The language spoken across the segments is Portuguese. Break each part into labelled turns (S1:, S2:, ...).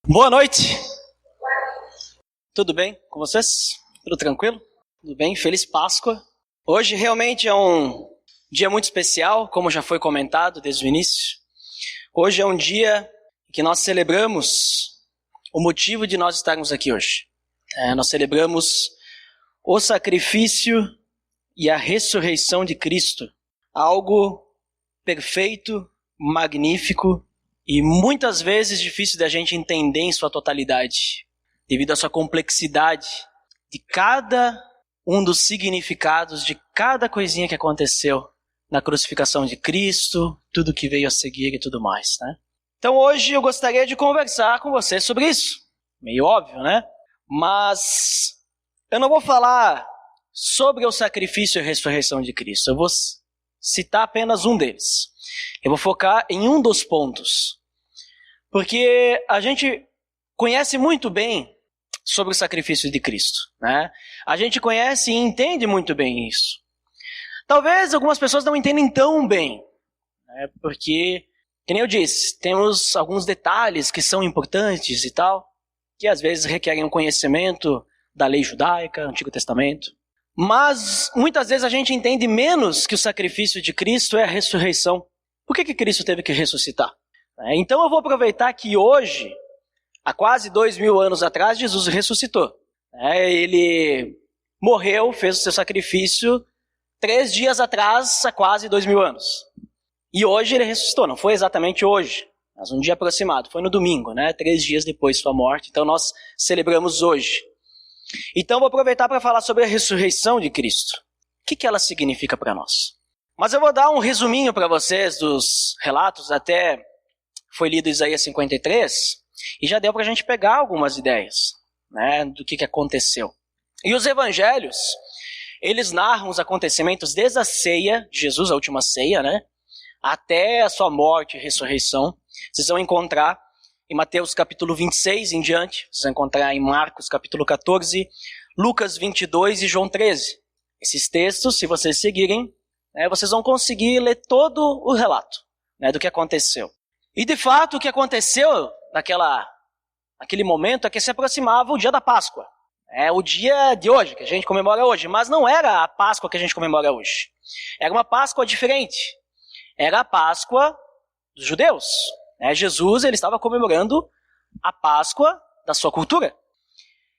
S1: Boa noite. Tudo bem com vocês? Tudo tranquilo? Tudo bem? Feliz Páscoa. Hoje realmente é um dia muito especial, como já foi comentado desde o início. Hoje é um dia que nós celebramos o motivo de nós estarmos aqui hoje. Nós celebramos o sacrifício e a ressurreição de Cristo. Algo perfeito, magnífico e muitas vezes difícil da gente entender em sua totalidade, devido à sua complexidade de cada um dos significados de cada coisinha que aconteceu na crucificação de Cristo, tudo que veio a seguir e tudo mais, né? Então hoje eu gostaria de conversar com você sobre isso. Meio óbvio, né? Mas eu não vou falar sobre o sacrifício e a ressurreição de Cristo. Eu vou citar apenas um deles. Eu vou focar em um dos pontos. Porque a gente conhece muito bem sobre o sacrifício de Cristo, né? A gente conhece e entende muito bem isso. Talvez algumas pessoas não entendem tão bem, né? Porque, que nem eu disse, temos alguns detalhes que são importantes e tal, que às vezes requerem um conhecimento da lei judaica, Antigo Testamento. Mas muitas vezes a gente entende menos que o sacrifício de Cristo é a ressurreição. Por que Cristo teve que ressuscitar? Então eu vou aproveitar que hoje, há quase 2000 anos atrás, Jesus ressuscitou. Ele morreu, fez o seu sacrifício 3 dias atrás, há quase 2000 anos. E hoje ele ressuscitou, não foi exatamente hoje, mas um dia aproximado, foi no domingo, 3 dias depois de sua morte, então nós celebramos hoje. Então vou aproveitar para falar sobre a ressurreição de Cristo. O que ela significa para nós? Mas eu vou dar um resuminho para vocês dos relatos, até foi lido Isaías 53, e já deu para a gente pegar algumas ideias, do que aconteceu. E os evangelhos, eles narram os acontecimentos desde a ceia de Jesus, a última ceia, até a sua morte e ressurreição. Vocês vão encontrar em Mateus capítulo 26 em diante, vocês vão encontrar em Marcos capítulo 14, Lucas 22 e João 13. Esses textos, se vocês seguirem, vocês vão conseguir ler todo o relato do que aconteceu. E de fato o que aconteceu naquele momento é que se aproximava o dia da Páscoa. É o dia de hoje, que a gente comemora hoje, mas não era a Páscoa que a gente comemora hoje. Era uma Páscoa diferente. Era a Páscoa dos judeus. Jesus, ele estava comemorando a Páscoa da sua cultura.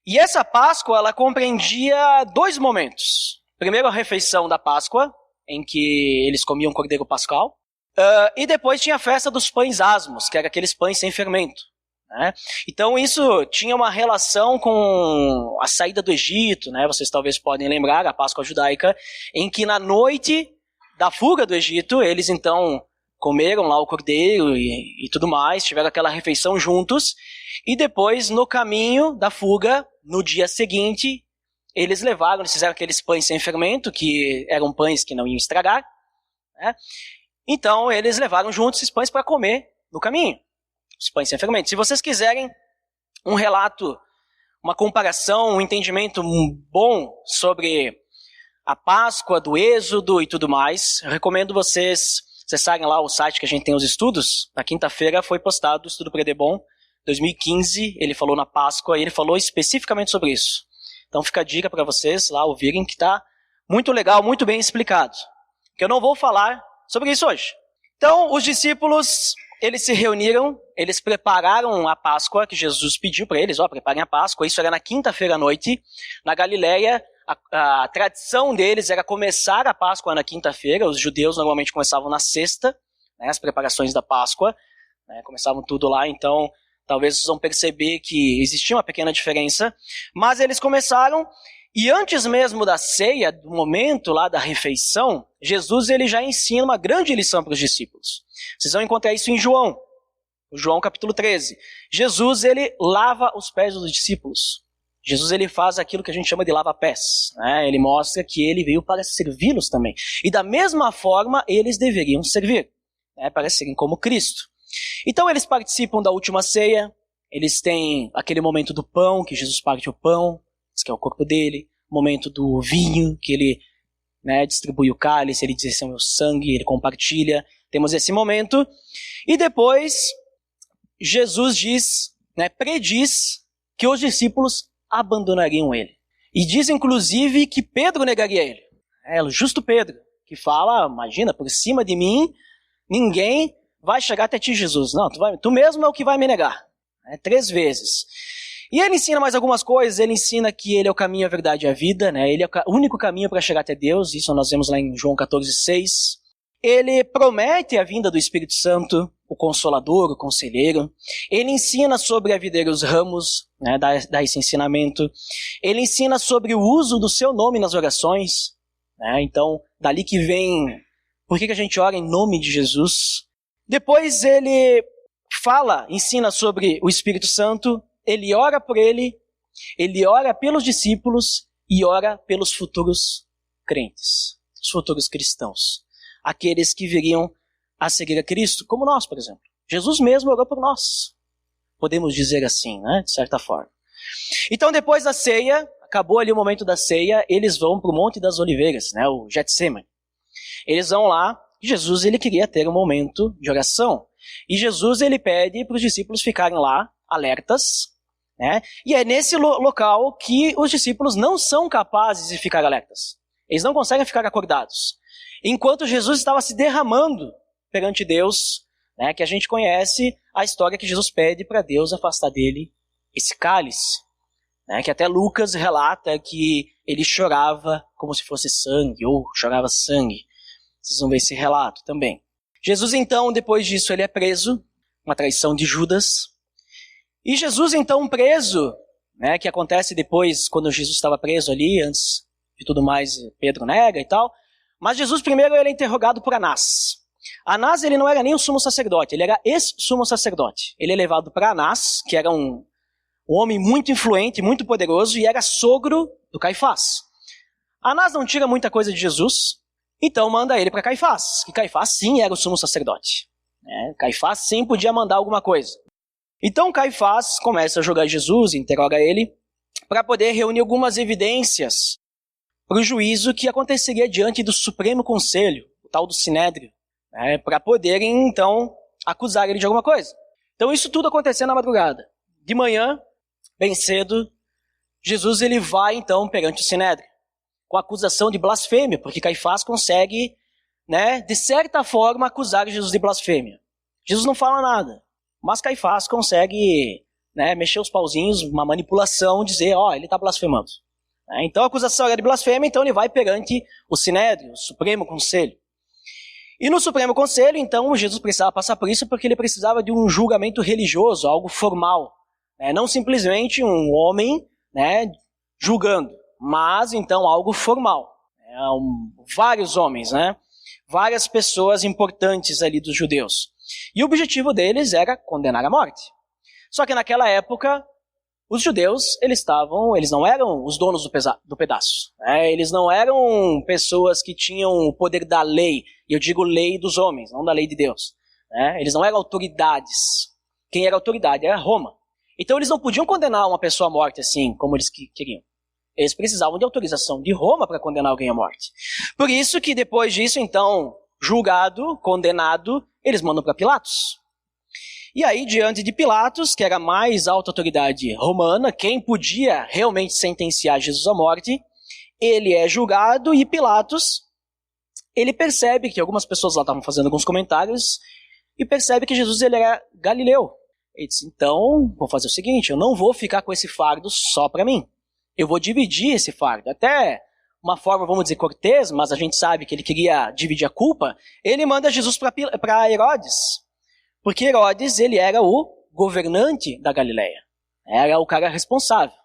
S1: E essa Páscoa, ela compreendia 2 momentos. Primeiro, a refeição da Páscoa, em que eles comiam cordeiro pascal. E depois tinha a festa dos pães asmos, que eram aqueles pães sem fermento. Então isso tinha uma relação com a saída do Egito, vocês talvez podem lembrar, a Páscoa judaica, em que na noite da fuga do Egito, eles então comeram lá o cordeiro e tudo mais, tiveram aquela refeição juntos, e depois no caminho da fuga, no dia seguinte, eles fizeram aqueles pães sem fermento, que eram pães que não iam estragar, Então eles levaram juntos esses pães para comer no caminho. Os pães sem fermento. Se vocês quiserem um relato, uma comparação, um entendimento bom sobre a Páscoa, do Êxodo e tudo mais, eu recomendo vocês acessarem lá o site que a gente tem os estudos. Na quinta-feira foi postado o estudo Predebon 2015, ele falou na Páscoa e ele falou especificamente sobre isso. Então fica a dica para vocês lá ouvirem, que está muito legal, muito bem explicado. Que eu não vou falar sobre isso hoje. Então os discípulos, eles se reuniram, eles prepararam a Páscoa, que Jesus pediu para eles, preparem a Páscoa. Isso era na quinta-feira à noite. Na Galileia, a tradição deles era começar a Páscoa na quinta-feira. Os judeus normalmente começavam na sexta, as preparações da Páscoa. Começavam tudo lá, então talvez vocês vão perceber que existia uma pequena diferença. Mas eles começaram, e antes mesmo da ceia, do momento lá da refeição, Jesus ele já ensina uma grande lição para os discípulos. Vocês vão encontrar isso em João capítulo 13. Jesus, ele lava os pés dos discípulos. Jesus, ele faz aquilo que a gente chama de lava-pés. Ele mostra que ele veio para servi-los também. E da mesma forma, eles deveriam servir, para serem como Cristo. Então, eles participam da última ceia. Eles têm aquele momento do pão, que Jesus parte o pão, que é o corpo dele. O momento do vinho, que ele distribui o cálice, ele diz: esse é o meu sangue, ele compartilha. Temos esse momento. E depois, Jesus diz né, prediz que os discípulos abandonariam ele. E diz, inclusive, que Pedro negaria ele. É o justo Pedro, que fala, imagina, por cima de mim, ninguém vai chegar até ti, Jesus. Não, tu mesmo é o que vai me negar. 3 vezes. E ele ensina mais algumas coisas, ele ensina que ele é o caminho, a verdade e a vida, né? Ele é o único caminho para chegar até Deus, isso nós vemos lá em João 14,6. Ele promete a vinda do Espírito Santo, o Consolador, o Conselheiro. Ele ensina sobre a videira e os ramos, né? Dá esse ensinamento. Ele ensina sobre o uso do seu nome nas orações, né? Então, dali que vem, por que a gente ora em nome de Jesus? Depois ele ensina sobre o Espírito Santo, ele ora por ele ora pelos discípulos e ora pelos futuros crentes, os futuros cristãos, aqueles que viriam a seguir a Cristo, como nós, por exemplo. Jesus mesmo orou por nós, podemos dizer assim, né, de certa forma. Então, depois da ceia, acabou ali o momento da ceia, eles vão para o Monte das Oliveiras, né, o Getsemane. Eles vão lá, e Jesus ele queria ter um momento de oração. E Jesus ele pede para os discípulos ficarem lá, alertas, né? E é nesse local que os discípulos não são capazes de ficar alertas. Eles não conseguem ficar acordados. Enquanto Jesus estava se derramando perante Deus, né, que a gente conhece a história que Jesus pede para Deus afastar dele esse cálice, né, que até Lucas relata que ele chorava como se fosse sangue, ou chorava sangue. Vocês vão ver esse relato também. Jesus, então, depois disso, ele é preso, uma traição de Judas. E Jesus, então, preso, né, que acontece depois, quando Jesus estava preso ali, antes de tudo mais, Pedro nega e tal. Mas Jesus, primeiro, ele é interrogado por Anás. Anás, ele não era nem o sumo sacerdote, ele era ex-sumo sacerdote. Ele é levado para Anás, que era um homem muito influente, muito poderoso, e era sogro do Caifás. Anás não tira muita coisa de Jesus, então manda ele para Caifás, que Caifás sim era o sumo sacerdote. Caifás sim podia mandar alguma coisa. Então Caifás começa a julgar Jesus, interroga ele, para poder reunir algumas evidências para o juízo que aconteceria diante do Supremo Conselho, o tal do Sinédrio, para poderem então acusar ele de alguma coisa. Então isso tudo acontecendo na madrugada. De manhã, bem cedo, Jesus ele vai então perante o Sinédrio, com a acusação de blasfêmia, porque Caifás consegue, né, de certa forma, acusar Jesus de blasfêmia. Jesus não fala nada, mas Caifás consegue, né, mexer os pauzinhos, uma manipulação, dizer, ele está blasfemando. Então a acusação era de blasfêmia, então ele vai perante o Sinédrio, o Supremo Conselho. E no Supremo Conselho, então, Jesus precisava passar por isso porque ele precisava de um julgamento religioso, algo formal. Não simplesmente um homem, né, julgando, mas então algo formal. Vários homens, né? Várias pessoas importantes ali dos judeus. E o objetivo deles era condenar à morte. Só que naquela época, os judeus, eles não eram os donos do pedaço. Eles não eram pessoas que tinham o poder da lei. E eu digo lei dos homens, não da lei de Deus. Eles não eram autoridades. Quem era autoridade era Roma. Então eles não podiam condenar uma pessoa à morte assim, como eles queriam. Eles precisavam de autorização de Roma para condenar alguém à morte. Por isso que depois disso, então, julgado, condenado, eles mandam para Pilatos. E aí, diante de Pilatos, que era a mais alta autoridade romana, quem podia realmente sentenciar Jesus à morte, ele é julgado e Pilatos, ele percebe que algumas pessoas lá estavam fazendo alguns comentários e percebe que Jesus ele era galileu. Ele disse, então, vou fazer o seguinte, eu não vou ficar com esse fardo só para mim. Eu vou dividir esse fardo. Até uma forma, vamos dizer, cortês, mas a gente sabe que ele queria dividir a culpa. Ele manda Jesus para Herodes. Porque Herodes, ele era o governante da Galileia. Era o cara responsável.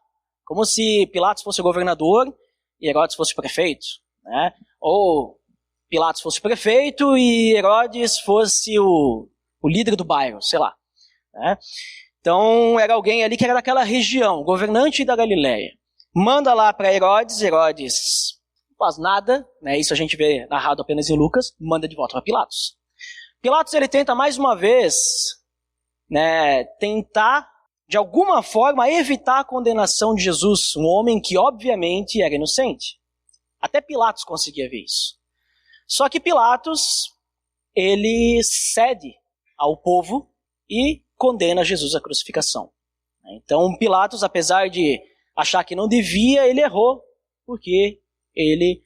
S1: Como se Pilatos fosse o governador e Herodes fosse o prefeito. Né? Ou Pilatos fosse o prefeito e Herodes fosse o líder do bairro, sei lá. Né? Então, era alguém ali que era daquela região, governante da Galileia. Manda lá para Herodes não faz nada, né? Isso a gente vê narrado apenas em Lucas, manda de volta para Pilatos. Pilatos ele tenta mais uma vez, né, tentar de alguma forma evitar a condenação de Jesus, um homem que obviamente era inocente. Até Pilatos conseguia ver isso. Só que Pilatos, ele cede ao povo e condena Jesus à crucificação. Então Pilatos, apesar de achar que não devia, ele errou, porque ele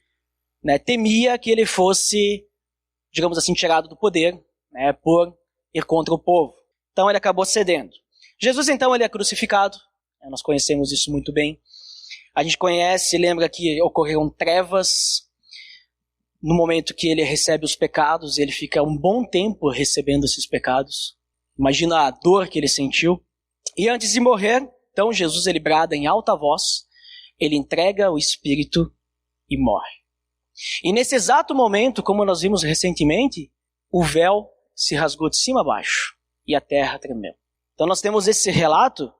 S1: temia que ele fosse, digamos assim, tirado do poder, por ir contra o povo. Então ele acabou cedendo. Jesus, então, ele é crucificado. Nós conhecemos isso muito bem. A gente conhece, lembra que ocorreram trevas no momento que ele recebe os pecados. Ele fica um bom tempo recebendo esses pecados. Imagina a dor que ele sentiu. E antes de morrer, então Jesus ele brada em alta voz, ele entrega o Espírito e morre. E nesse exato momento, como nós vimos recentemente, o véu se rasgou de cima a baixo e a terra tremeu. Então nós temos esse relato,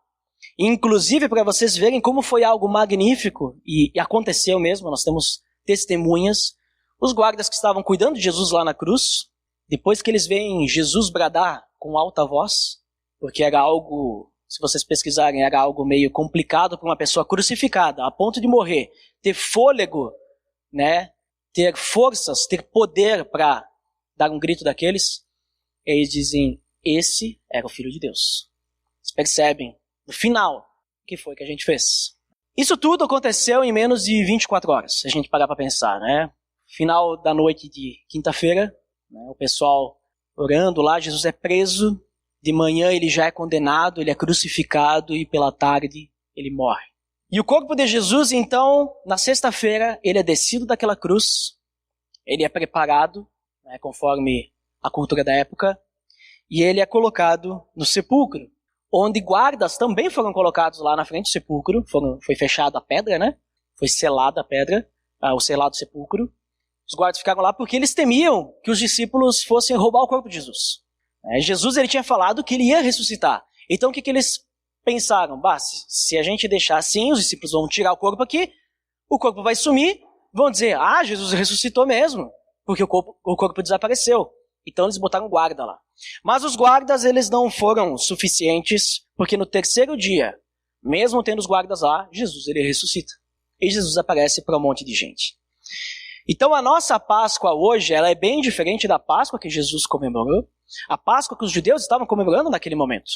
S1: inclusive para vocês verem como foi algo magnífico, e aconteceu mesmo, nós temos testemunhas. Os guardas que estavam cuidando de Jesus lá na cruz, depois que eles veem Jesus bradar com alta voz, porque era algo, se vocês pesquisarem, era algo meio complicado para uma pessoa crucificada, a ponto de morrer, ter fôlego, ter forças, ter poder para dar um grito daqueles, eles dizem, esse era o Filho de Deus. Vocês percebem, no final, o que foi que a gente fez? Isso tudo aconteceu em menos de 24 horas, se a gente parar para pensar, Final da noite de quinta-feira, o pessoal orando lá, Jesus é preso, de manhã ele já é condenado, ele é crucificado e pela tarde ele morre. E o corpo de Jesus, então, na sexta-feira, ele é descido daquela cruz, ele é preparado, conforme a cultura da época, e ele é colocado no sepulcro, onde guardas também foram colocados lá na frente do sepulcro, foi fechada a pedra, foi selada a pedra, o selado do sepulcro. Os guardas ficaram lá porque eles temiam que os discípulos fossem roubar o corpo de Jesus. Jesus ele tinha falado que ele ia ressuscitar. Então o que eles pensaram? Se a gente deixar assim, os discípulos vão tirar o corpo aqui, o corpo vai sumir, vão dizer, Jesus ressuscitou mesmo, porque o corpo desapareceu. Então eles botaram guarda lá. Mas os guardas eles não foram suficientes, porque no terceiro dia, mesmo tendo os guardas lá, Jesus ele ressuscita. E Jesus aparece para um monte de gente. Então a nossa Páscoa hoje, ela é bem diferente da Páscoa que Jesus comemorou, a Páscoa que os judeus estavam comemorando naquele momento.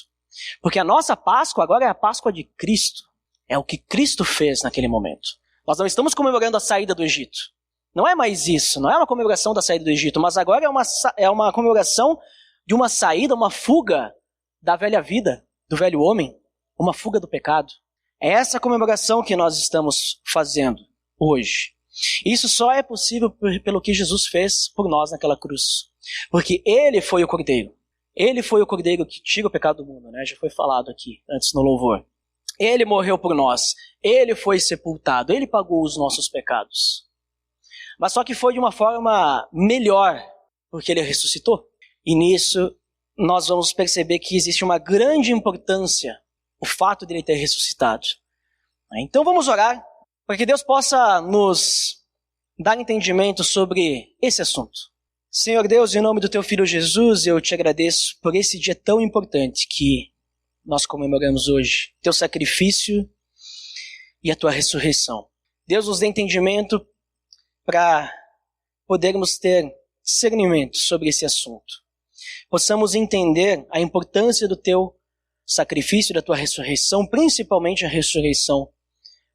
S1: Porque a nossa Páscoa agora é a Páscoa de Cristo. É o que Cristo fez naquele momento. Nós não estamos comemorando a saída do Egito. Não é mais isso, não é uma comemoração da saída do Egito, mas agora é uma comemoração de uma saída, uma fuga da velha vida, do velho homem, uma fuga do pecado. É essa comemoração que nós estamos fazendo hoje. Isso só é possível pelo que Jesus fez por nós naquela cruz. Porque Ele foi o Cordeiro. Ele foi o Cordeiro que tira o pecado do mundo, Já foi falado aqui antes no louvor. Ele morreu por nós. Ele foi sepultado. Ele pagou os nossos pecados. Mas só que foi de uma forma melhor, porque Ele ressuscitou. E nisso nós vamos perceber que existe uma grande importância o fato de Ele ter ressuscitado. Então vamos orar para que Deus possa nos dar entendimento sobre esse assunto. Senhor Deus, em nome do Teu Filho Jesus, eu te agradeço por esse dia tão importante que nós comemoramos hoje. Teu sacrifício e a Tua ressurreição. Deus nos dê entendimento para podermos ter discernimento sobre esse assunto. Possamos entender a importância do Teu sacrifício, da Tua ressurreição, principalmente a ressurreição.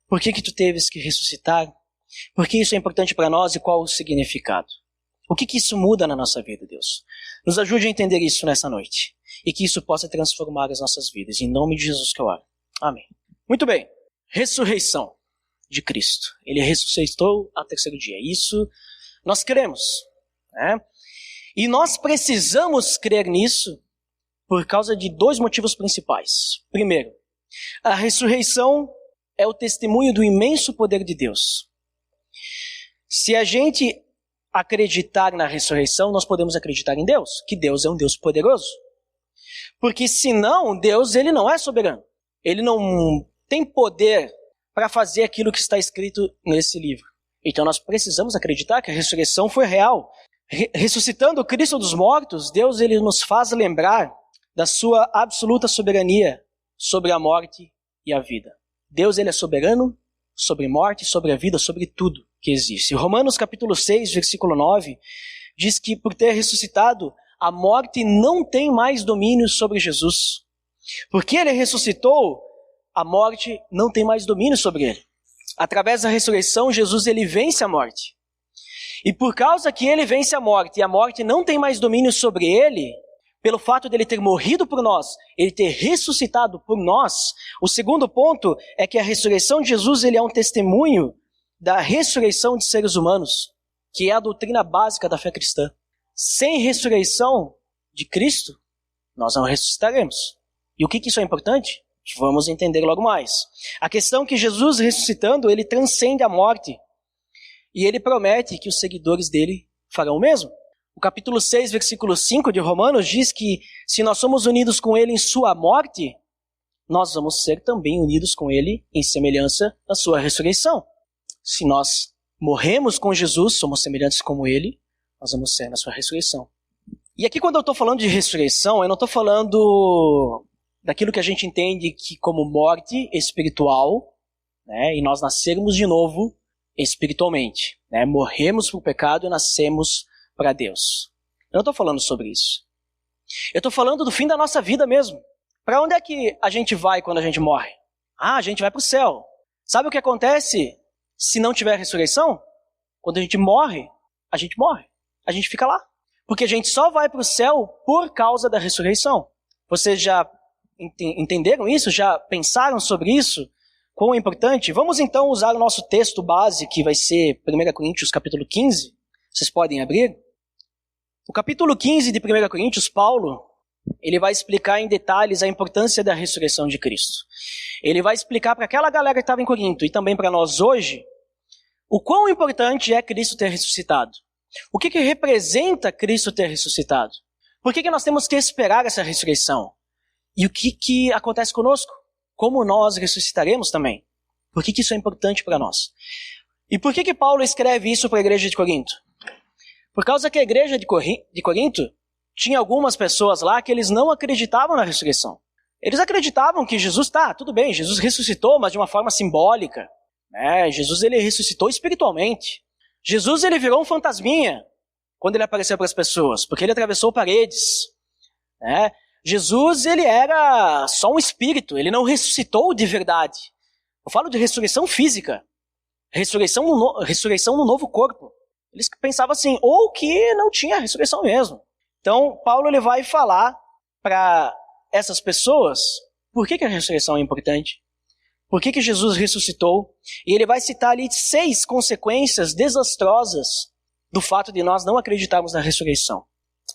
S1: Por que Tu teves que ressuscitar? Por que isso é importante para nós e qual o significado? O que isso muda na nossa vida, Deus? Nos ajude a entender isso nessa noite. E que isso possa transformar as nossas vidas. Em nome de Jesus que eu oro. Amém. Muito bem. Ressurreição de Cristo. Ele ressuscitou ao terceiro dia. Isso nós cremos. E nós precisamos crer nisso por causa de dois motivos principais. Primeiro, a ressurreição é o testemunho do imenso poder de Deus. Se a gente acreditar na ressurreição, nós podemos acreditar em Deus, que Deus é um Deus poderoso. Porque senão, Deus ele não é soberano. Ele não tem poder para fazer aquilo que está escrito nesse livro. Então nós precisamos acreditar que a ressurreição foi real. Ressuscitando o Cristo dos mortos, Deus ele nos faz lembrar da sua absoluta soberania sobre a morte e a vida. Deus ele é soberano sobre morte, sobre a vida, sobre tudo que existe. Romanos capítulo 6, versículo 9, diz que por ter ressuscitado, a morte não tem mais domínio sobre Jesus. Porque ele ressuscitou, a morte não tem mais domínio sobre ele. Através da ressurreição, Jesus ele vence a morte. E por causa que ele vence a morte e a morte não tem mais domínio sobre ele, pelo fato dele ter morrido por nós, ele ter ressuscitado por nós, o segundo ponto é que a ressurreição de Jesus ele é um testemunho da ressurreição de seres humanos, que é a doutrina básica da fé cristã. Sem ressurreição de Cristo, nós não ressuscitaremos. E o que isso é importante? Vamos entender logo mais. A questão é que Jesus ressuscitando, ele transcende a morte. E ele promete que os seguidores dele farão o mesmo. O capítulo 6, versículo 5 de Romanos diz que se nós somos unidos com ele em sua morte, nós vamos ser também unidos com ele em semelhança na sua ressurreição. Se nós morremos com Jesus, somos semelhantes como ele, nós vamos ser na sua ressurreição. E aqui quando eu estou falando de ressurreição, eu não estou falando daquilo que a gente entende que como morte espiritual, né, e nós nascermos de novo espiritualmente. Né, morremos para o pecado e nascemos para Deus. Eu não estou falando sobre isso. Eu estou falando do fim da nossa vida mesmo. Para onde é que a gente vai quando a gente morre? A gente vai para o céu. Sabe o que acontece se não tiver ressurreição? Quando a gente morre. A gente fica lá. Porque a gente só vai para o céu por causa da ressurreição. Vocês já entenderam isso? Já pensaram sobre isso? Quão é importante? Vamos então usar o nosso texto base, que vai ser 1 Coríntios capítulo 15. Vocês podem abrir. O capítulo 15 de 1 Coríntios, Paulo, ele vai explicar em detalhes a importância da ressurreição de Cristo. Ele vai explicar para aquela galera que estava em Corinto e também para nós hoje, o quão importante é Cristo ter ressuscitado. O que representa Cristo ter ressuscitado? Por que nós temos que esperar essa ressurreição? E o que acontece conosco? Como nós ressuscitaremos também? Por que isso é importante para nós? E por que Paulo escreve isso para a igreja de Corinto? Por causa que a igreja de Corinto tinha algumas pessoas lá que eles não acreditavam na ressurreição. Eles acreditavam que Jesus, tudo bem, Jesus ressuscitou, mas de uma forma simbólica. Jesus ele ressuscitou espiritualmente. Jesus ele virou um fantasminha quando ele apareceu para as pessoas, porque ele atravessou paredes. Jesus ele era só um espírito, ele não ressuscitou de verdade. Eu falo de ressurreição física, ressurreição no novo corpo. Eles pensavam assim, ou que não tinha ressurreição mesmo. Então, Paulo ele vai falar para essas pessoas por que a ressurreição é importante, por que Jesus ressuscitou, e ele vai citar ali 6 consequências desastrosas do fato de nós não acreditarmos na ressurreição.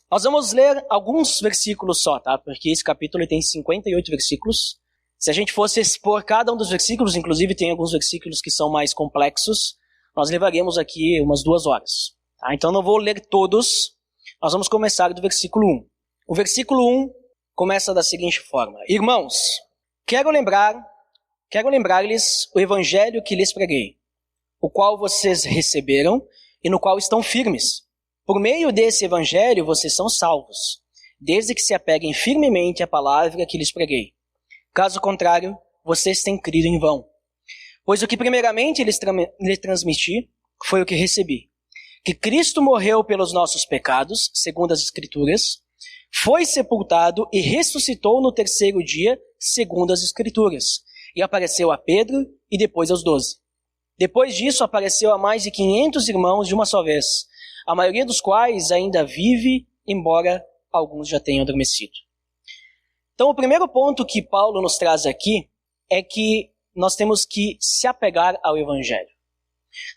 S1: Nós vamos ler alguns versículos só, tá? Porque esse capítulo tem 58 versículos. Se a gente fosse expor cada um dos versículos, inclusive tem alguns versículos que são mais complexos, nós levaríamos aqui umas 2 horas. Tá? Então não vou ler todos, nós vamos começar do versículo 1. O versículo 1 começa da seguinte forma. Irmãos, quero lembrar-lhes o evangelho que lhes preguei, o qual vocês receberam e no qual estão firmes. Por meio desse evangelho vocês são salvos, desde que se apeguem firmemente à palavra que lhes preguei. Caso contrário, vocês têm crido em vão. Pois o que primeiramente lhes transmiti foi o que recebi. Que Cristo morreu pelos nossos pecados, segundo as Escrituras, foi sepultado e ressuscitou no 3º dia, segundo as Escrituras, e apareceu a Pedro e depois aos 12. Depois disso apareceu a mais de 500 irmãos de uma só vez, a maioria dos quais ainda vive, embora alguns já tenham adormecido. Então o primeiro ponto que Paulo nos traz aqui é que nós temos que se apegar ao Evangelho.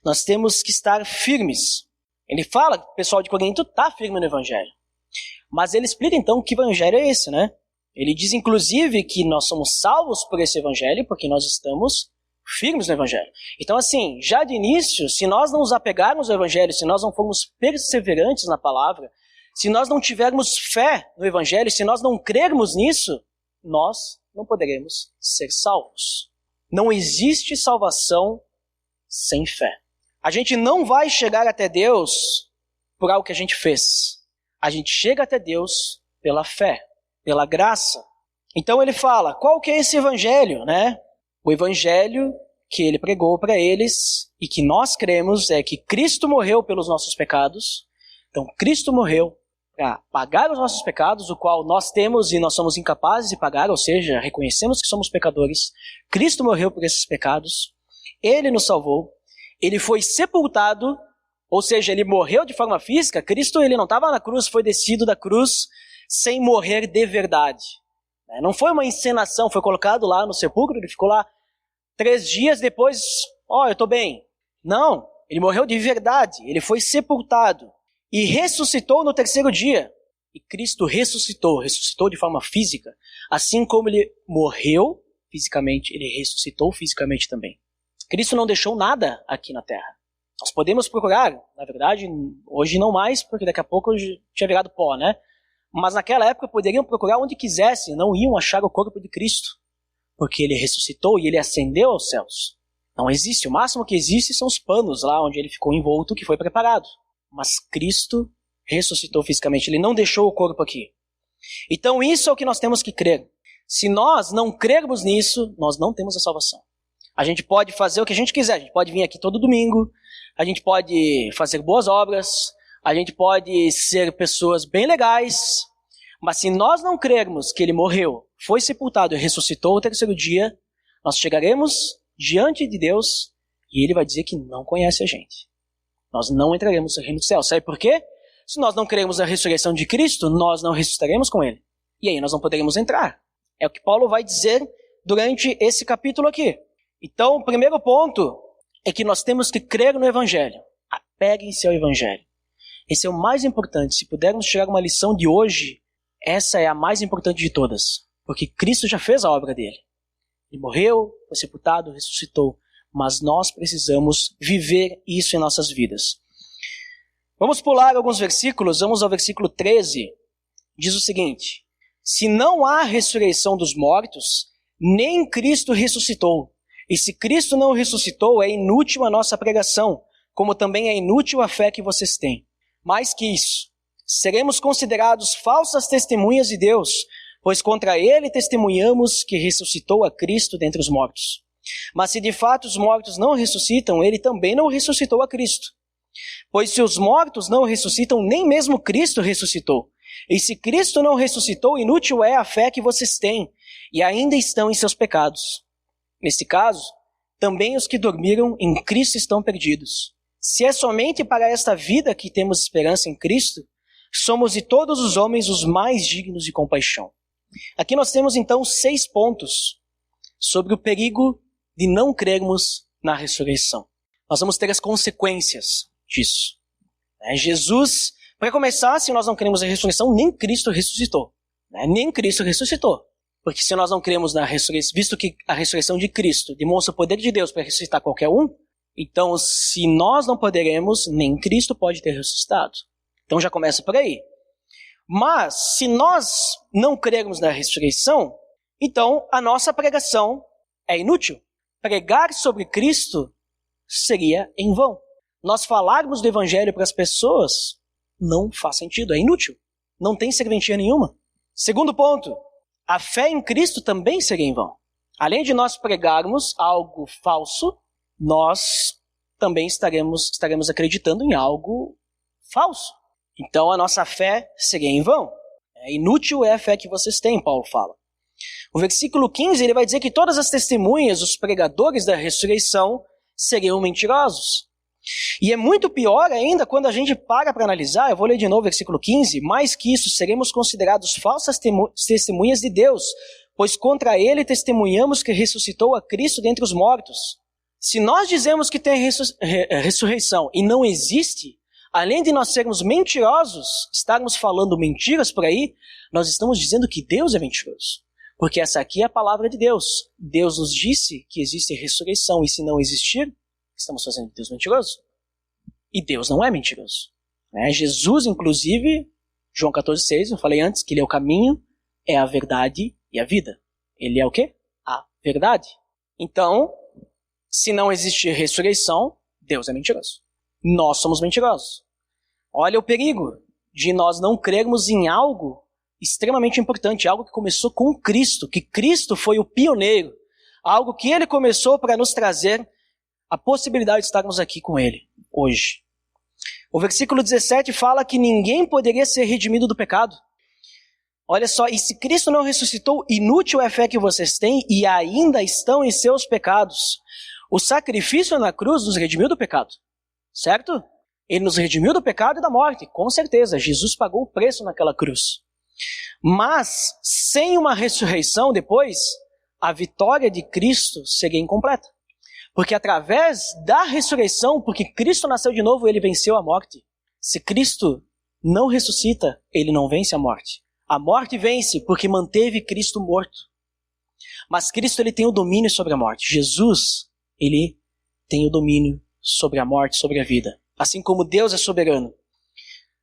S1: Nós temos que estar firmes. Ele fala que o pessoal de Corinto está firme no Evangelho. Mas ele explica então que Evangelho é esse, né? Ele diz inclusive que nós somos salvos por esse Evangelho porque nós estamos firmes no Evangelho. Então assim, já de início, se nós não nos apegarmos ao Evangelho, se nós não formos perseverantes na palavra, se nós não tivermos fé no Evangelho, se nós não crermos nisso, nós não poderemos ser salvos. Não existe salvação sem fé. A gente não vai chegar até Deus por algo que a gente fez. A gente chega até Deus pela fé, pela graça. Então ele fala, qual que é esse evangelho, né? O evangelho que ele pregou para eles e que nós cremos é que Cristo morreu pelos nossos pecados. Então Cristo morreu, para pagar os nossos pecados, o qual nós temos e nós somos incapazes de pagar, ou seja, reconhecemos que somos pecadores. Cristo morreu por esses pecados, Ele nos salvou, Ele foi sepultado, ou seja, Ele morreu de forma física. Cristo, Ele não estava na cruz, foi descido da cruz sem morrer de verdade. Não foi uma encenação, foi colocado lá no sepulcro, Ele ficou lá 3 dias depois, eu estou bem. Não, Ele morreu de verdade, Ele foi sepultado. E ressuscitou no 3º dia. E Cristo ressuscitou de forma física. Assim como Ele morreu fisicamente, Ele ressuscitou fisicamente também. Cristo não deixou nada aqui na terra. Nós podemos procurar, na verdade, hoje não mais, porque daqui a pouco tinha virado pó, né? Mas naquela época poderiam procurar onde quisessem, não iam achar o corpo de Cristo. Porque Ele ressuscitou e Ele ascendeu aos céus. Não existe, o máximo que existe são os panos lá onde Ele ficou envolto, que foi preparado. Mas Cristo ressuscitou fisicamente, Ele não deixou o corpo aqui. Então isso é o que nós temos que crer. Se nós não crermos nisso, nós não temos a salvação. A gente pode fazer o que a gente quiser, a gente pode vir aqui todo domingo, a gente pode fazer boas obras, a gente pode ser pessoas bem legais, mas se nós não crermos que Ele morreu, foi sepultado e ressuscitou no 3º dia, nós chegaremos diante de Deus e Ele vai dizer que não conhece a gente. Nós não entraremos no reino do céu. Sabe por quê? Se nós não cremos na ressurreição de Cristo, nós não ressuscitaremos com Ele. E aí nós não poderemos entrar. É o que Paulo vai dizer durante esse capítulo aqui. Então, o primeiro ponto é que nós temos que crer no Evangelho. Apeguem-se ao Evangelho. Esse é o mais importante. Se pudermos tirar uma lição de hoje, essa é a mais importante de todas. Porque Cristo já fez a obra dele. Ele morreu, foi sepultado, ressuscitou. Mas nós precisamos viver isso em nossas vidas. Vamos pular alguns versículos, vamos ao versículo 13. Diz o seguinte: se não há ressurreição dos mortos, nem Cristo ressuscitou. E se Cristo não ressuscitou, é inútil a nossa pregação, como também é inútil a fé que vocês têm. Mais que isso, seremos considerados falsas testemunhas de Deus, pois contra Ele testemunhamos que ressuscitou a Cristo dentre os mortos. Mas se de fato os mortos não ressuscitam, Ele também não ressuscitou a Cristo. Pois se os mortos não ressuscitam, nem mesmo Cristo ressuscitou. E se Cristo não ressuscitou, inútil é a fé que vocês têm, e ainda estão em seus pecados. Neste caso, também os que dormiram em Cristo estão perdidos. Se é somente para esta vida que temos esperança em Cristo, somos de todos os homens os mais dignos de compaixão. Aqui nós temos então 6 pontos sobre o perigo de não crermos na ressurreição. Nós vamos ter as consequências disso. Jesus, para começar, se nós não cremos na ressurreição, nem Cristo ressuscitou. Nem Cristo ressuscitou. Porque se nós não cremos na ressurreição, visto que a ressurreição de Cristo demonstra o poder de Deus para ressuscitar qualquer um, então se nós não poderemos, nem Cristo pode ter ressuscitado. Então já começa por aí. Mas se nós não crermos na ressurreição, então a nossa pregação é inútil. Pregar sobre Cristo seria em vão. Nós falarmos do Evangelho para as pessoas não faz sentido, é inútil. Não tem serventia nenhuma. Segundo ponto, a fé em Cristo também seria em vão. Além de nós pregarmos algo falso, nós também estaremos acreditando em algo falso. Então a nossa fé seria em vão. Inútil é a fé que vocês têm, Paulo fala. O versículo 15, ele vai dizer que todas as testemunhas, os pregadores da ressurreição, seriam mentirosos. E é muito pior ainda quando a gente para analisar, eu vou ler de novo o versículo 15, mais que isso, seremos considerados falsas testemunhas de Deus, pois contra Ele testemunhamos que ressuscitou a Cristo dentre os mortos. Se nós dizemos que tem ressurreição e não existe, além de nós sermos mentirosos, estarmos falando mentiras por aí, nós estamos dizendo que Deus é mentiroso. Porque essa aqui é a palavra de Deus. Deus nos disse que existe ressurreição, e se não existir, estamos fazendo Deus mentiroso. E Deus não é mentiroso. Jesus, inclusive, João 14,6, eu falei antes que Ele é o caminho, é a verdade e a vida. Ele é o quê? A verdade. Então, se não existir ressurreição, Deus é mentiroso. Nós somos mentirosos. Olha o perigo de nós não crermos em algo extremamente importante, algo que começou com Cristo, que Cristo foi o pioneiro, algo que Ele começou para nos trazer a possibilidade de estarmos aqui com Ele hoje. O versículo 17 fala que ninguém poderia ser redimido do pecado. Olha só, e se Cristo não ressuscitou, inútil é a fé que vocês têm e ainda estão em seus pecados. O sacrifício na cruz nos redimiu do pecado, certo? Ele nos redimiu do pecado e da morte, com certeza. Jesus pagou o preço naquela cruz. Mas, sem uma ressurreição depois, a vitória de Cristo seria incompleta. Porque através da ressurreição, porque Cristo nasceu de novo, ele venceu a morte. Se Cristo não ressuscita, ele não vence a morte. A morte vence porque manteve Cristo morto. Mas Cristo, ele tem o domínio sobre a morte. Jesus, ele tem o domínio sobre a morte, sobre a vida. Assim como Deus é soberano.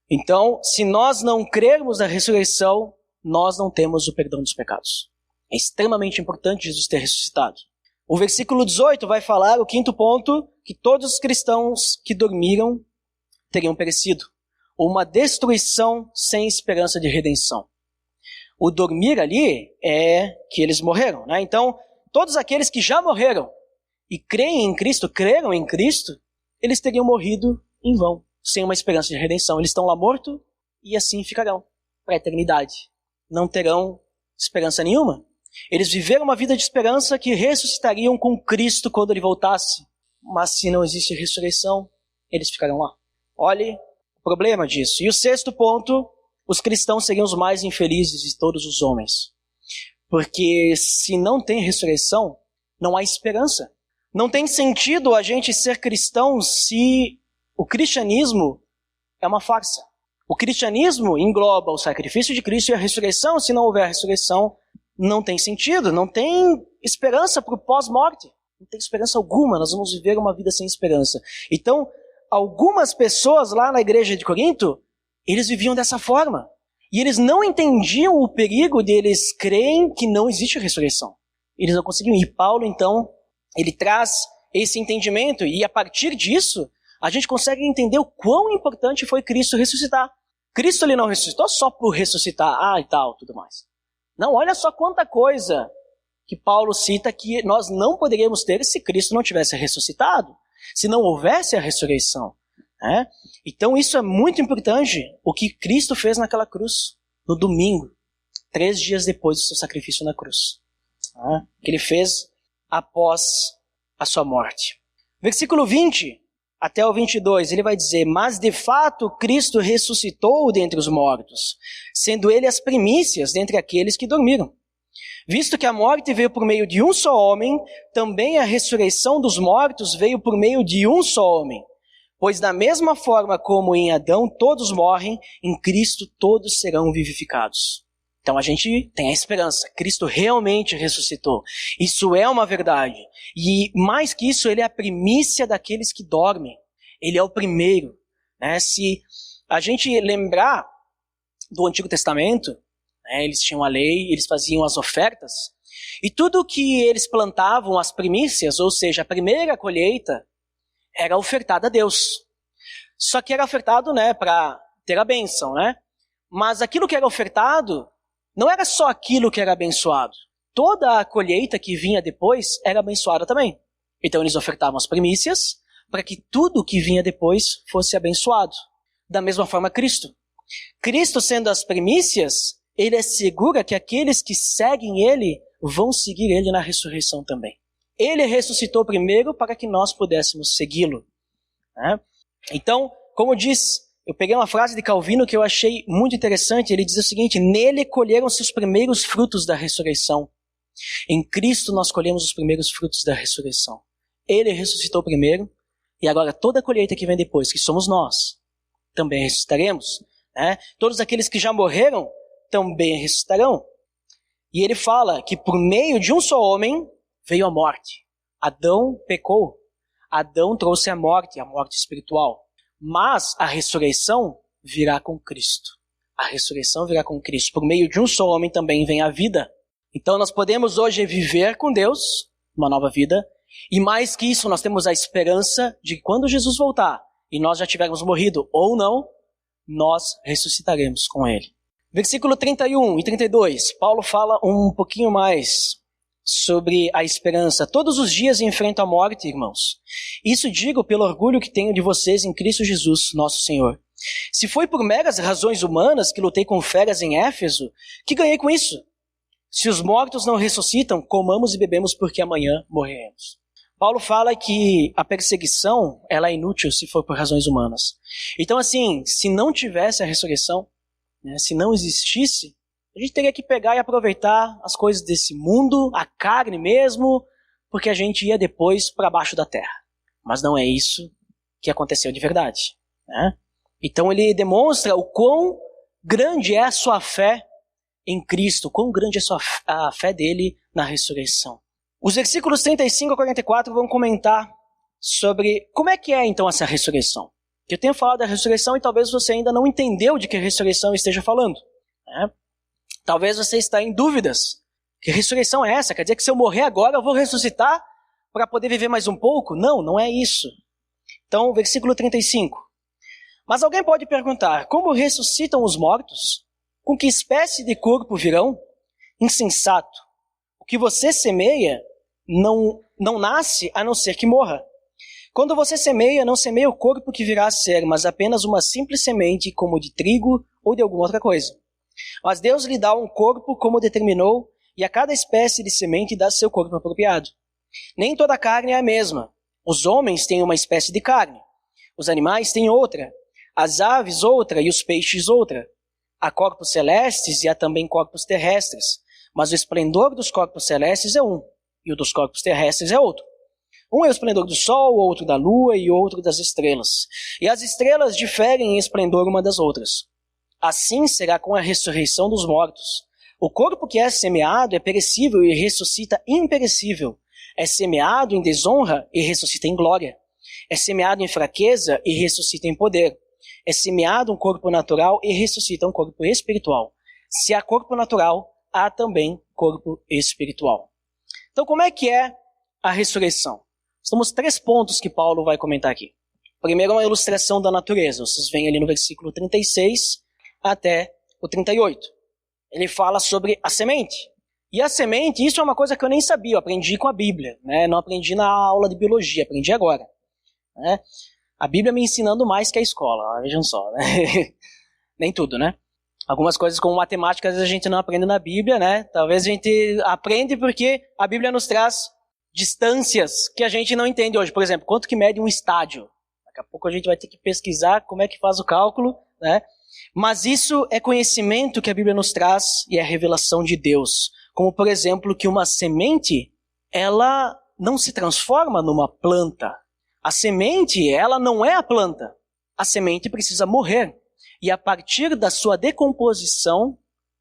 S1: Então, se nós não crermos na ressurreição, nós não temos o perdão dos pecados. É extremamente importante Jesus ter ressuscitado. O versículo 18 vai falar, o quinto ponto, que todos os cristãos que dormiram teriam perecido. Uma destruição sem esperança de redenção. O dormir ali é que eles morreram, né? Então, todos aqueles que já morreram e creem em Cristo, creram em Cristo, eles teriam morrido em vão, sem uma esperança de redenção. Eles estão lá mortos e assim ficarão para a eternidade. Não terão esperança nenhuma. Eles viveram uma vida de esperança que ressuscitariam com Cristo quando ele voltasse. Mas se não existe ressurreição, eles ficarão lá. Olhe o problema disso. E o sexto ponto, os cristãos seriam os mais infelizes de todos os homens. Porque se não tem ressurreição, não há esperança. Não tem sentido a gente ser cristão se o cristianismo é uma farsa. O cristianismo engloba o sacrifício de Cristo e a ressurreição. Se não houver ressurreição, não tem sentido, não tem esperança para o pós-morte. Não tem esperança alguma, nós vamos viver uma vida sem esperança. Então, algumas pessoas lá na igreja de Corinto, eles viviam dessa forma. E eles não entendiam o perigo deles crerem que não existe ressurreição. Eles não conseguiam. E Paulo, então, ele traz esse entendimento. E a partir disso, a gente consegue entender o quão importante foi Cristo ressuscitar. Cristo ele não ressuscitou só por ressuscitar, e tal, tudo mais. Não, olha só quanta coisa que Paulo cita que nós não poderíamos ter se Cristo não tivesse ressuscitado, se não houvesse a ressurreição. Né? Então isso é muito importante, o que Cristo fez naquela cruz, no domingo, 3 dias depois do seu sacrifício na cruz. Né? Que ele fez após a sua morte. Versículo 20 até o 22, ele vai dizer: mas de fato Cristo ressuscitou dentre os mortos, sendo ele as primícias dentre aqueles que dormiram. Visto que a morte veio por meio de um só homem, também a ressurreição dos mortos veio por meio de um só homem. Pois da mesma forma como em Adão todos morrem, em Cristo todos serão vivificados. Então a gente tem a esperança, Cristo realmente ressuscitou. Isso é uma verdade. E mais que isso, ele é a primícia daqueles que dormem. Ele é o primeiro. Né? Se a gente lembrar do Antigo Testamento, né, eles tinham a lei, eles faziam as ofertas, e tudo que eles plantavam, as primícias, ou seja, a primeira colheita, era ofertada a Deus. Só que era ofertado, né, para ter a bênção, né? Mas aquilo que era ofertado não era só aquilo que era abençoado. Toda a colheita que vinha depois era abençoada também. Então eles ofertavam as primícias para que tudo que vinha depois fosse abençoado. Da mesma forma Cristo. Cristo sendo as primícias, ele assegura que aqueles que seguem ele vão seguir ele na ressurreição também. Ele ressuscitou primeiro para que nós pudéssemos segui-lo. Né? Então, como diz, eu peguei uma frase de Calvino que eu achei muito interessante. Ele diz o seguinte: nele colheram-se os primeiros frutos da ressurreição. Em Cristo nós colhemos os primeiros frutos da ressurreição. Ele ressuscitou primeiro, e agora toda a colheita que vem depois, que somos nós, também ressuscitaremos. Né? Todos aqueles que já morreram também ressuscitarão. E ele fala que por meio de um só homem veio a morte. Adão pecou. Adão trouxe a morte espiritual. Mas a ressurreição virá com Cristo. A ressurreição virá com Cristo. Por meio de um só homem também vem a vida. Então nós podemos hoje viver com Deus, uma nova vida. E mais que isso, nós temos a esperança de que quando Jesus voltar, e nós já tivermos morrido ou não, nós ressuscitaremos com ele. Versículo 31 e 32, Paulo fala um pouquinho mais sobre a esperança. Todos os dias enfrento a morte, irmãos. Isso digo pelo orgulho que tenho de vocês em Cristo Jesus, nosso Senhor. Se foi por meras razões humanas que lutei com feras em Éfeso, que ganhei com isso? Se os mortos não ressuscitam, comamos e bebemos porque amanhã morreremos. Paulo fala que a perseguição ela é inútil se for por razões humanas. Então assim, se não tivesse a ressurreição, né, se não existisse, a gente teria que pegar e aproveitar as coisas desse mundo, a carne mesmo, porque a gente ia depois para baixo da terra. Mas não é isso que aconteceu de verdade, né? Então ele demonstra o quão grande é a sua fé em Cristo, o quão grande é a fé dele na ressurreição. Os versículos 35 a 44 vão comentar sobre como é que é então essa ressurreição. Eu tenho falado da ressurreição e talvez você ainda não entendeu de que ressurreição eu esteja falando, né? Talvez você está em dúvidas. Que ressurreição é essa? Quer dizer que se eu morrer agora eu vou ressuscitar para poder viver mais um pouco? Não, não é isso. Então, versículo 35. Mas alguém pode perguntar, como ressuscitam os mortos? Com que espécie de corpo virão? Insensato. O que você semeia não nasce a não ser que morra. Quando você semeia, não semeia o corpo que virá a ser, mas apenas uma simples semente como de trigo ou de alguma outra coisa. Mas Deus lhe dá um corpo como determinou, e a cada espécie de semente dá seu corpo apropriado. Nem toda carne é a mesma. Os homens têm uma espécie de carne, os animais têm outra, as aves outra e os peixes outra. Há corpos celestes e há também corpos terrestres, mas o esplendor dos corpos celestes é um, e o dos corpos terrestres é outro. Um é o esplendor do sol, outro da lua e outro das estrelas. E as estrelas diferem em esplendor uma das outras. Assim será com a ressurreição dos mortos. O corpo que é semeado é perecível e ressuscita imperecível. É semeado em desonra e ressuscita em glória. É semeado em fraqueza e ressuscita em poder. É semeado um corpo natural e ressuscita um corpo espiritual. Se há corpo natural, há também corpo espiritual. Então, como é que é a ressurreição? Temos 3 pontos que Paulo vai comentar aqui. Primeiro, uma ilustração da natureza. Vocês veem ali no versículo 36 até o 38. Ele fala sobre a semente. E a semente, isso é uma coisa que eu nem sabia, eu aprendi com a Bíblia, né? Não aprendi na aula de biologia, aprendi agora, né? A Bíblia me ensinando mais que a escola, vejam só, né? Nem tudo, né? Algumas coisas como matemática, às vezes a gente não aprende na Bíblia, né? Talvez a gente aprende porque a Bíblia nos traz distâncias que a gente não entende hoje. Por exemplo, quanto que mede um estádio? Daqui a pouco a gente vai ter que pesquisar como é que faz o cálculo, né? Mas isso é conhecimento que a Bíblia nos traz e é a revelação de Deus. Como, por exemplo, que uma semente, ela não se transforma numa planta. A semente, ela não é a planta. A semente precisa morrer. E a partir da sua decomposição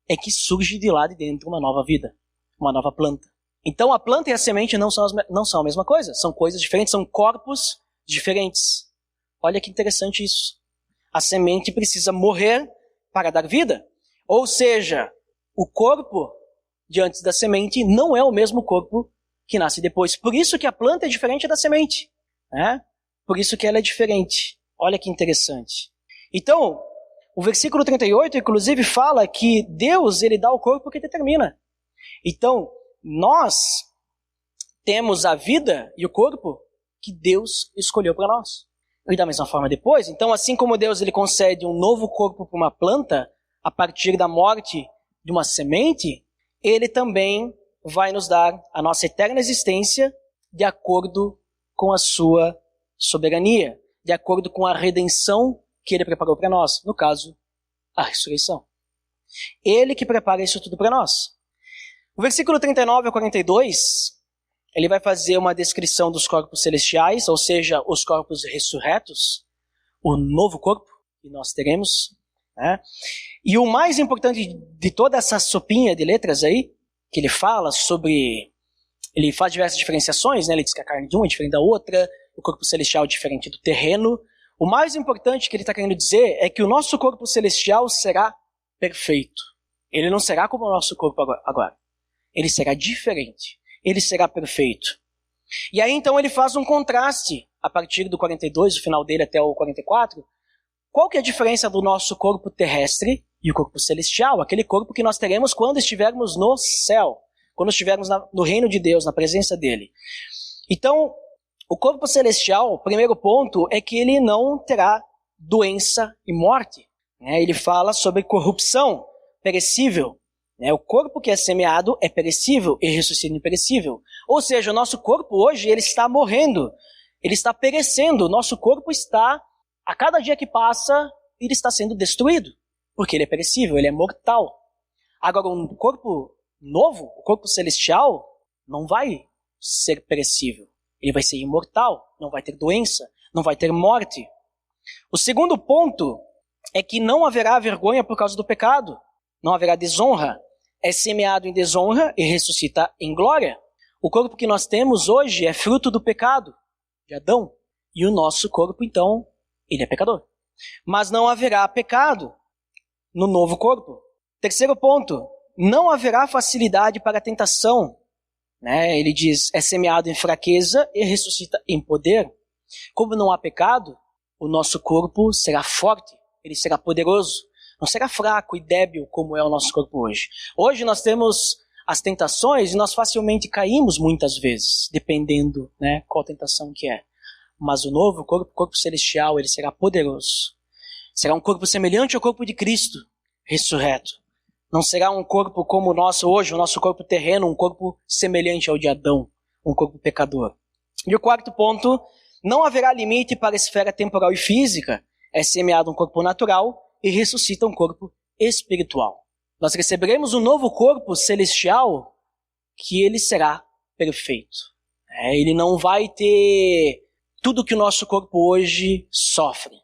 S1: é que surge de lá de dentro uma nova vida, uma nova planta. Então a planta e a semente não são a mesma coisa. São coisas diferentes, são corpos diferentes. Olha que interessante isso. A semente precisa morrer para dar vida. Ou seja, o corpo diante da semente não é o mesmo corpo que nasce depois. Por isso que a planta é diferente da semente, né? Por isso que ela é diferente. Olha que interessante. Então, o versículo 38, inclusive, fala que Deus, ele dá o corpo que determina. Então, nós temos a vida e o corpo que Deus escolheu para nós. E da mesma forma depois, então assim como Deus ele concede um novo corpo para uma planta, a partir da morte de uma semente, ele também vai nos dar a nossa eterna existência de acordo com a sua soberania, de acordo com a redenção que ele preparou para nós, no caso, a ressurreição. Ele que prepara isso tudo para nós. O versículo 39 a 42, ele vai fazer uma descrição dos corpos celestiais, ou seja, os corpos ressurretos, o novo corpo que nós teremos, né? E o mais importante de toda essa sopinha de letras aí, que ele fala sobre... Ele faz diversas diferenciações, né? Ele diz que a carne de uma é diferente da outra, o corpo celestial é diferente do terreno. O mais importante que ele está querendo dizer é que o nosso corpo celestial será perfeito. Ele não será como o nosso corpo agora. Ele será diferente. Ele será perfeito. E aí então ele faz um contraste, a partir do 42, o final dele até o 44, qual que é a diferença do nosso corpo terrestre e o corpo celestial, aquele corpo que nós teremos quando estivermos no céu, quando estivermos no reino de Deus, na presença dele. Então, o corpo celestial, o primeiro ponto é que ele não terá doença e morte. Ele fala sobre corrupção perecível. O corpo que é semeado é perecível e ressuscita imperecível. Ou seja, o nosso corpo hoje ele está morrendo, ele está perecendo. O nosso corpo está, a cada dia que passa, ele está sendo destruído, porque ele é perecível, ele é mortal. Agora, um corpo novo, o corpo celestial, não vai ser perecível. Ele vai ser imortal, não vai ter doença, não vai ter morte. O segundo ponto é que não haverá vergonha por causa do pecado, não haverá desonra. É semeado em desonra e ressuscita em glória. O corpo que nós temos hoje é fruto do pecado de Adão. E o nosso corpo, então, ele é pecador. Mas não haverá pecado no novo corpo. Terceiro ponto, não haverá facilidade para a tentação. Ele diz, é semeado em fraqueza e ressuscita em poder. Como não há pecado, o nosso corpo será forte, ele será poderoso. Não será fraco e débil como é o nosso corpo hoje. Hoje nós temos as tentações e nós facilmente caímos muitas vezes, dependendo qual tentação que é. Mas o novo corpo, o corpo celestial, ele será poderoso. Será um corpo semelhante ao corpo de Cristo, ressurreto. Não será um corpo como o nosso hoje, o nosso corpo terreno, um corpo semelhante ao de Adão, um corpo pecador. E o quarto ponto, não haverá limite para a esfera temporal e física. É semeado um corpo natural e ressuscita um corpo espiritual. Nós receberemos um novo corpo celestial que ele será perfeito. Ele não vai ter tudo que o nosso corpo hoje sofre.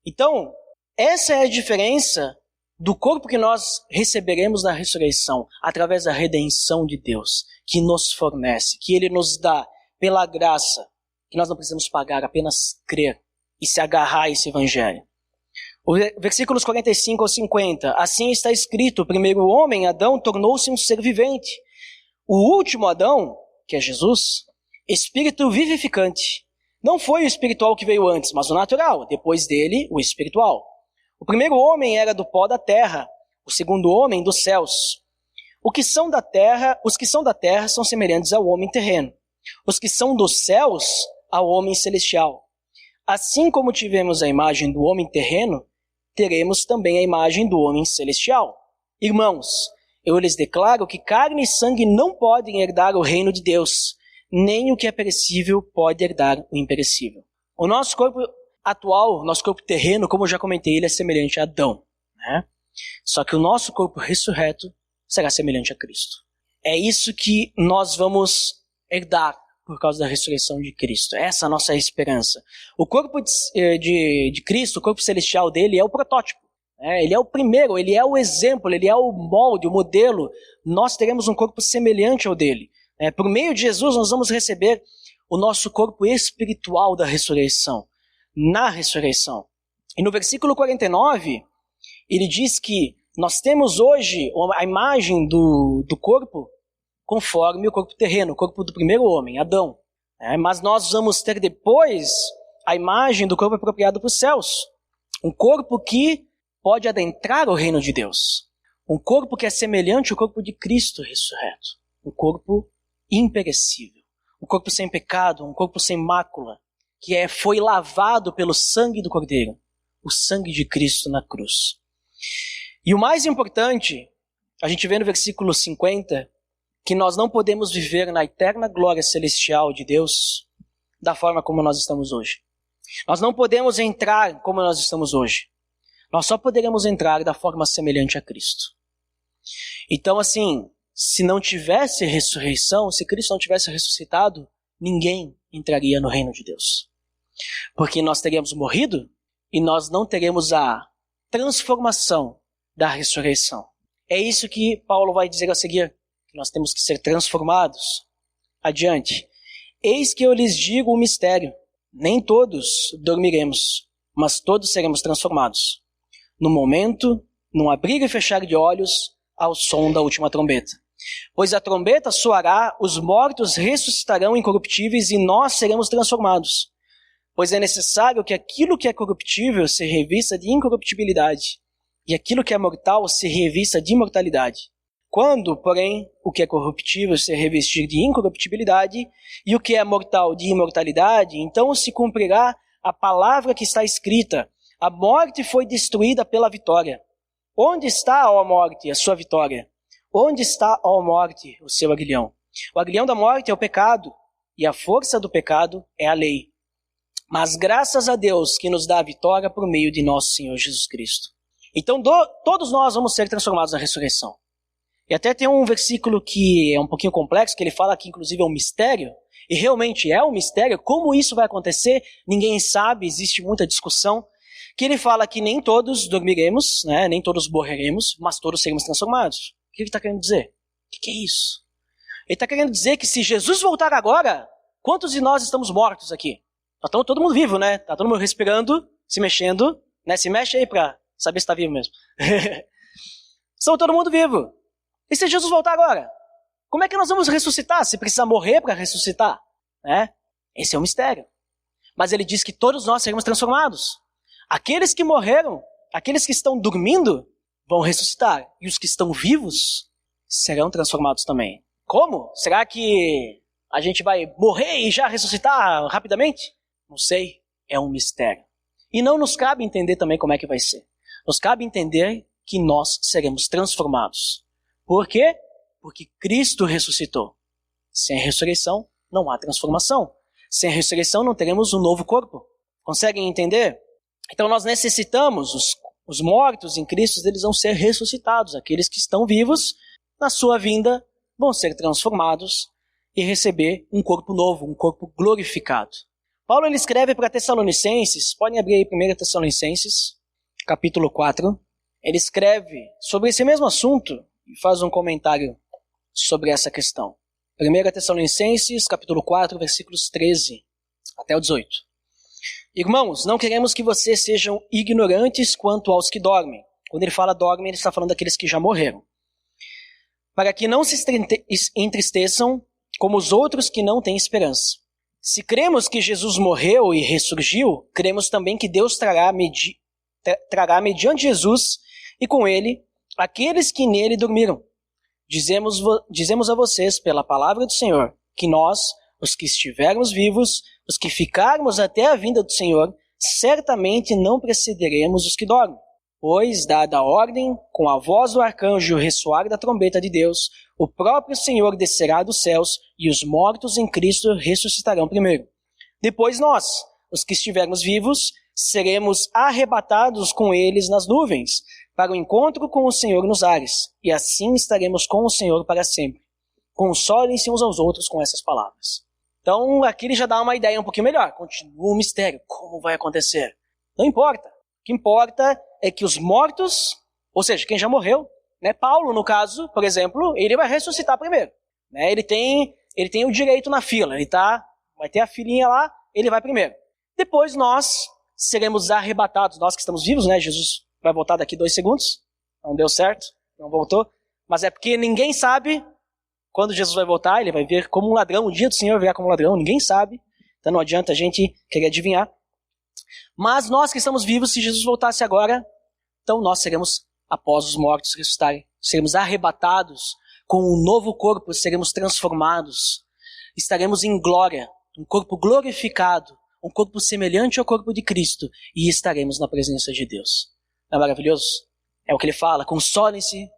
S1: Então, essa é a diferença do corpo que nós receberemos na ressurreição, através da redenção de Deus, que nos fornece, que ele nos dá pela graça, que nós não precisamos pagar, apenas crer e se agarrar a esse evangelho. Versículos 45 ao 50. Assim está escrito, o primeiro homem, Adão, tornou-se um ser vivente. O último Adão, que é Jesus, espírito vivificante. Não foi o espiritual que veio antes, mas o natural. Depois dele, o espiritual. O primeiro homem era do pó da terra, o segundo homem dos céus. Os que são da terra são semelhantes ao homem terreno. Os que são dos céus, ao homem celestial. Assim como tivemos a imagem do homem terreno, teremos também a imagem do homem celestial. Irmãos, eu lhes declaro que carne e sangue não podem herdar o reino de Deus, nem o que é perecível pode herdar o imperecível. O nosso corpo atual, nosso corpo terreno, como eu já comentei, ele é semelhante a Adão. Só que o nosso corpo ressurreto será semelhante a Cristo. É isso que nós vamos herdar por causa da ressurreição de Cristo. Essa é a nossa esperança. O corpo de Cristo, o corpo celestial dele é o protótipo. Ele é o primeiro, ele é o exemplo, ele é o molde, o modelo. Nós teremos um corpo semelhante ao dele. Por meio de Jesus nós vamos receber o nosso corpo espiritual da ressurreição. Na ressurreição. E no versículo 49, ele diz que nós temos hoje a imagem do corpo conforme o corpo terreno, o corpo do primeiro homem, Adão. Mas nós vamos ter depois a imagem do corpo apropriado para os céus. Um corpo que pode adentrar o reino de Deus. Um corpo que é semelhante ao corpo de Cristo ressurreto. Um corpo imperecível. Um corpo sem pecado, um corpo sem mácula, que foi lavado pelo sangue do Cordeiro, o sangue de Cristo na cruz. E o mais importante, a gente vê no versículo 50, que nós não podemos viver na eterna glória celestial de Deus da forma como nós estamos hoje. Nós não podemos entrar como nós estamos hoje. Nós só poderemos entrar da forma semelhante a Cristo. Então, assim, se não tivesse ressurreição, se Cristo não tivesse ressuscitado, ninguém entraria no reino de Deus. Porque nós teríamos morrido e nós não teremos a transformação da ressurreição. É isso que Paulo vai dizer a seguir. Nós temos que ser transformados. Adiante. Eis que eu lhes digo o mistério. Nem todos dormiremos, mas todos seremos transformados. No momento, num abrir e fechar de olhos, ao som da última trombeta. Pois a trombeta soará, os mortos ressuscitarão incorruptíveis e nós seremos transformados. Pois é necessário que aquilo que é corruptível se revista de incorruptibilidade, e aquilo que é mortal se revista de imortalidade. Quando, porém, o que é corruptível se revestir de incorruptibilidade e o que é mortal de imortalidade, então se cumprirá a palavra que está escrita: a morte foi destruída pela vitória. Onde está, ó morte, a sua vitória? Onde está, ó morte, o seu aguilhão? O aguilhão da morte é o pecado, e a força do pecado é a lei. Mas graças a Deus que nos dá a vitória por meio de nosso Senhor Jesus Cristo. Então todos nós vamos ser transformados na ressurreição. E até tem um versículo que é um pouquinho complexo, que ele fala que inclusive é um mistério, e realmente é um mistério. Como isso vai acontecer, ninguém sabe, existe muita discussão, que ele fala que nem todos dormiremos, né, nem todos morreremos, mas todos seremos transformados. O que ele está querendo dizer? O que é isso? Ele está querendo dizer que se Jesus voltar agora, quantos de nós estamos mortos aqui? Está todo mundo vivo, né? Está todo mundo respirando, se mexendo, né? Se mexe aí para saber se está vivo mesmo. Estamos todo mundo vivo. E se Jesus voltar agora? Como é que nós vamos ressuscitar? Se precisar morrer para ressuscitar? Né? Esse é um mistério. Mas ele diz que todos nós seremos transformados. Aqueles que morreram, aqueles que estão dormindo, vão ressuscitar. E os que estão vivos serão transformados também. Como? Será que a gente vai morrer e já ressuscitar rapidamente? Não sei. É um mistério. E não nos cabe entender também como é que vai ser. Nos cabe entender que nós seremos transformados. Por quê? Porque Cristo ressuscitou. Sem a ressurreição, não há transformação. Sem a ressurreição, não teremos um novo corpo. Conseguem entender? Então nós necessitamos, os mortos em Cristo, eles vão ser ressuscitados. Aqueles que estão vivos, na sua vinda, vão ser transformados e receber um corpo novo, um corpo glorificado. Paulo ele escreve para Tessalonicenses, podem abrir aí 1 Tessalonicenses, capítulo 4. Ele escreve sobre esse mesmo assunto e faz um comentário sobre essa questão. 1 Tessalonicenses, capítulo 4, versículos 13 até o 18. Irmãos, não queremos que vocês sejam ignorantes quanto aos que dormem. Quando ele fala dormem, ele está falando daqueles que já morreram. Para que não se entristeçam como os outros que não têm esperança. Se cremos que Jesus morreu e ressurgiu, cremos também que Deus trará mediante Jesus e com ele aqueles que nele dormiram. Dizemos a vocês, pela palavra do Senhor, que nós, os que estivermos vivos, os que ficarmos até a vinda do Senhor, certamente não precederemos os que dormem. Pois, dada a ordem, com a voz do arcanjo e o ressoar da trombeta de Deus, o próprio Senhor descerá dos céus e os mortos em Cristo ressuscitarão primeiro. Depois nós, os que estivermos vivos, seremos arrebatados com eles nas nuvens, para o encontro com o Senhor nos ares, e assim estaremos com o Senhor para sempre. Consolem-se uns aos outros com essas palavras. Então, aqui ele já dá uma ideia um pouquinho melhor. Continua o mistério. Como vai acontecer? Não importa. O que importa é que os mortos, ou seja, quem já morreu, né? Paulo, no caso, por exemplo, ele vai ressuscitar primeiro. Né? Ele tem o direito na fila. Vai ter a filinha lá, ele vai primeiro. Depois nós seremos arrebatados. Nós que estamos vivos, né? Jesus vai voltar daqui 2 segundos. Não deu certo, não voltou. Mas é porque ninguém sabe quando Jesus vai voltar. Ele vai vir como um ladrão. O dia do Senhor virá como um ladrão. Ninguém sabe. Então não adianta a gente querer adivinhar. Mas nós que estamos vivos, se Jesus voltasse agora, então nós seremos, após os mortos ressuscitarem, seremos arrebatados com um novo corpo, seremos transformados. Estaremos em glória, um corpo glorificado, um corpo semelhante ao corpo de Cristo, e estaremos na presença de Deus. Não é maravilhoso? É o que ele fala, consolem-se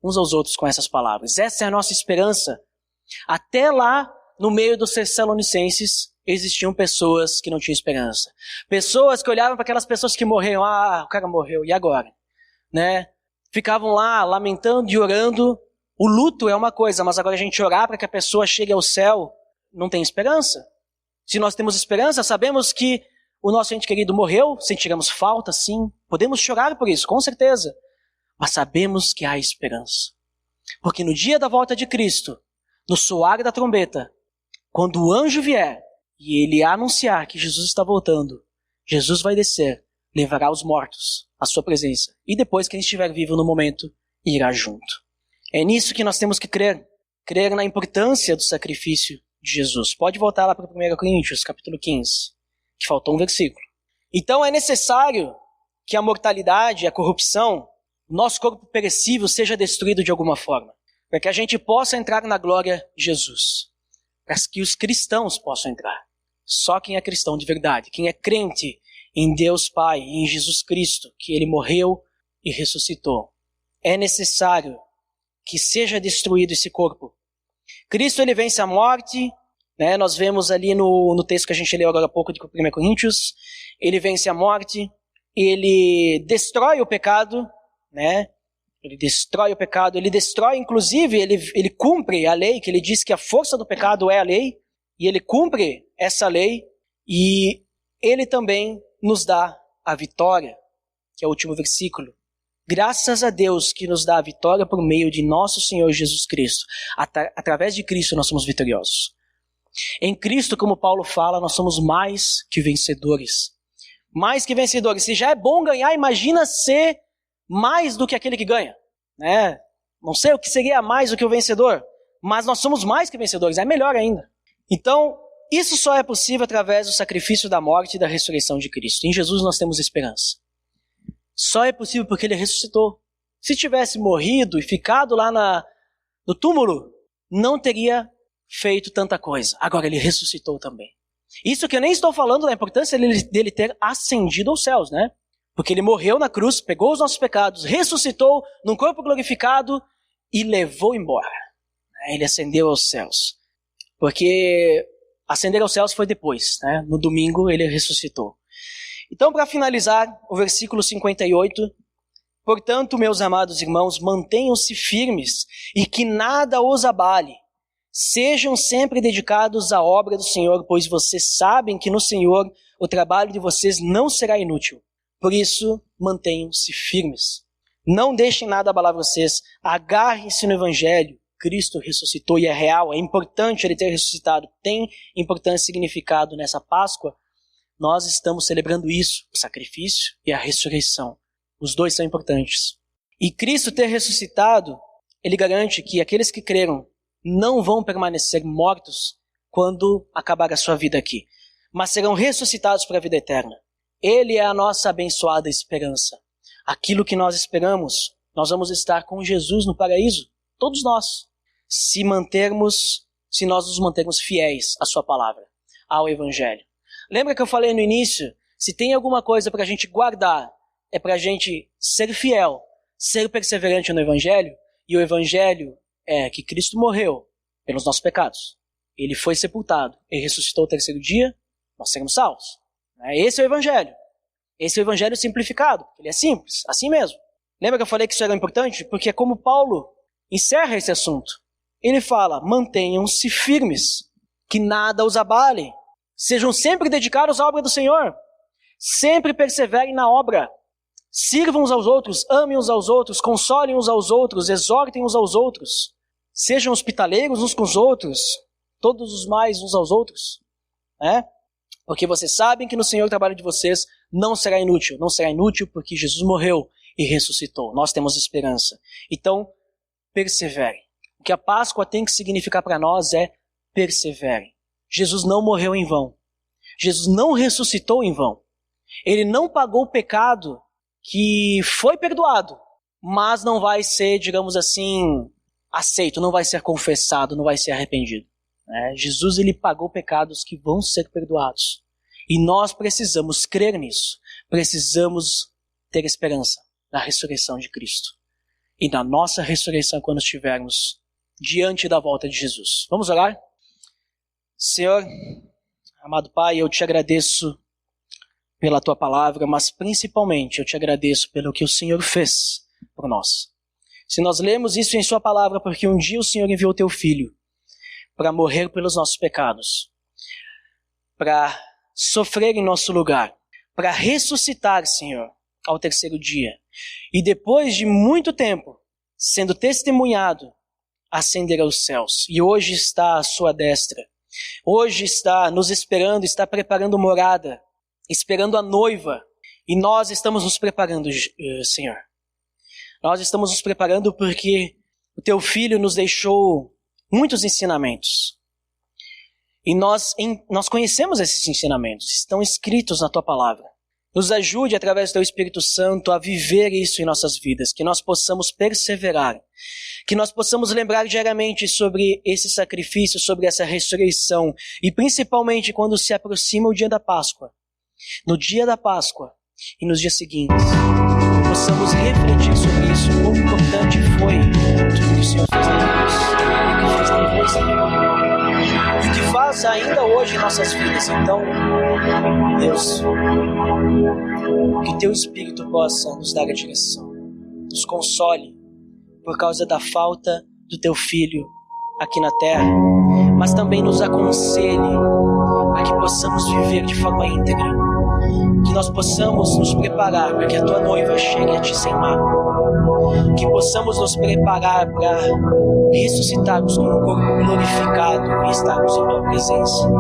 S1: uns aos outros com essas palavras. Essa é a nossa esperança. Até lá, no meio dos Tessalonicenses, existiam pessoas que não tinham esperança. Pessoas que olhavam para aquelas pessoas que morreram. Ah, o cara morreu, e agora? Né? Ficavam lá lamentando e orando. O luto é uma coisa, mas agora a gente orar para que a pessoa chegue ao céu, não tem esperança. Se nós temos esperança, sabemos que o nosso ente querido morreu, sentiremos falta, sim. Podemos chorar por isso, com certeza. Mas sabemos que há esperança. Porque no dia da volta de Cristo, no soar da trombeta, quando o anjo vier e ele anunciar que Jesus está voltando, Jesus vai descer, levará os mortos à sua presença. E depois, quem estiver vivo no momento, irá junto. É nisso que nós temos que crer. Crer na importância do sacrifício de Jesus. Pode voltar lá para 1 Coríntios, capítulo 15. Que faltou um versículo. Então é necessário que a mortalidade, a corrupção, o nosso corpo perecível seja destruído de alguma forma. para que a gente possa entrar na glória de Jesus, para que os cristãos possam entrar. Só quem é cristão de verdade, quem é crente em Deus Pai e em Jesus Cristo, que Ele morreu e ressuscitou. É necessário que seja destruído esse corpo. Cristo, Ele vence a morte, né? Nós vemos ali no texto que a gente leu agora há pouco de 1 Coríntios, Ele vence a morte, Ele destrói o pecado, né? Ele destrói o pecado, Ele destrói, inclusive, ele cumpre a lei, que Ele diz que a força do pecado é a lei, e Ele cumpre essa lei, e Ele também nos dá a vitória, que é o último versículo. Graças a Deus que nos dá a vitória por meio de nosso Senhor Jesus Cristo. Através de Cristo nós somos vitoriosos. Em Cristo, como Paulo fala, nós somos mais que vencedores. Mais que vencedores. Se já é bom ganhar, imagina ser mais do que aquele que ganha, né? Não sei o que seria mais do que o vencedor, mas nós somos mais que vencedores, é melhor ainda. Então, isso só é possível através do sacrifício da morte e da ressurreição de Cristo. Em Jesus nós temos esperança. Só é possível porque Ele ressuscitou. Se tivesse morrido e ficado lá no túmulo, não teria feito tanta coisa. Agora Ele ressuscitou também. Isso que eu nem estou falando da importância dele ter ascendido aos céus, né? Porque Ele morreu na cruz, pegou os nossos pecados, ressuscitou num corpo glorificado e levou embora. Ele ascendeu aos céus. Porque ascender aos céus foi depois, né? No domingo Ele ressuscitou. Então, para finalizar, o versículo 58, portanto, meus amados irmãos, mantenham-se firmes e que nada os abale. Sejam sempre dedicados à obra do Senhor, pois vocês sabem que no Senhor o trabalho de vocês não será inútil. Por isso, mantenham-se firmes. Não deixem nada abalar vocês. Agarrem-se no Evangelho. Cristo ressuscitou e é real, é importante Ele ter ressuscitado. Tem importância e significado nessa Páscoa. Nós estamos celebrando isso, o sacrifício e a ressurreição. Os dois são importantes. E Cristo ter ressuscitado, Ele garante que aqueles que creram não vão permanecer mortos quando acabar a sua vida aqui, mas serão ressuscitados para a vida eterna. Ele é a nossa abençoada esperança. Aquilo que nós esperamos, nós vamos estar com Jesus no paraíso, todos nós, se nós nos mantermos fiéis à sua palavra, ao Evangelho. Lembra que eu falei no início? Se tem alguma coisa para a gente guardar, é para a gente ser fiel, ser perseverante no Evangelho. E o Evangelho é que Cristo morreu pelos nossos pecados. Ele foi sepultado e ressuscitou ao terceiro dia, nós seremos salvos. Esse é o Evangelho. Esse é o Evangelho simplificado. Ele é simples, assim mesmo. Lembra que eu falei que isso era importante? Porque é como Paulo encerra esse assunto. Ele fala, mantenham-se firmes, que nada os abale. Sejam sempre dedicados à obra do Senhor. Sempre perseverem na obra. Sirvam uns aos outros, amem uns aos outros, consolem uns aos outros, exortem uns aos outros. Sejam hospitaleiros uns com os outros, todos os mais uns aos outros. Porque vocês sabem que no Senhor o trabalho de vocês não será inútil. Não será inútil porque Jesus morreu e ressuscitou. Nós temos esperança. Então, perseverem. O que a Páscoa tem que significar para nós é perseverem. Jesus não morreu em vão. Jesus não ressuscitou em vão. Ele não pagou o pecado que foi perdoado, mas não vai ser, digamos assim, aceito, não vai ser confessado, não vai ser arrependido. Jesus, ele pagou pecados que vão ser perdoados. E nós precisamos crer nisso. Precisamos ter esperança na ressurreição de Cristo. E na nossa ressurreição quando estivermos diante da volta de Jesus. Vamos orar? Senhor, amado Pai, eu te agradeço pela Tua palavra, mas principalmente eu te agradeço pelo que o Senhor fez por nós. Se nós lemos isso em Sua palavra, porque um dia o Senhor enviou Teu Filho para morrer pelos nossos pecados, para sofrer em nosso lugar, para ressuscitar, Senhor, ao terceiro dia, e depois de muito tempo, sendo testemunhado, ascender aos céus, e hoje está à Sua destra, hoje está nos esperando, está preparando morada, esperando a noiva, e nós estamos nos preparando, Senhor. Nós estamos nos preparando porque o Teu Filho nos deixou muitos ensinamentos. E nós conhecemos esses ensinamentos, estão escritos na Tua palavra. Nos ajude, através do Teu Espírito Santo, a viver isso em nossas vidas, que nós possamos perseverar, que nós possamos lembrar diariamente sobre esse sacrifício, sobre essa ressurreição, e principalmente quando se aproxima o dia da Páscoa, no dia da Páscoa e nos dias seguintes, possamos refletir sobre isso, o quão importante foi tudo que o Senhor fez na cruz, o que fez depois da cruz, e que faz ainda hoje em nossas vidas. Então, Deus, que o Teu Espírito possa nos dar a direção, nos console por causa da falta do Teu Filho aqui na terra, mas também nos aconselhe a que possamos viver de forma íntegra, que nós possamos nos preparar para que a Tua noiva chegue a Ti sem mácula, que possamos nos preparar para ressuscitarmos com um corpo glorificado e estarmos em Tua presença,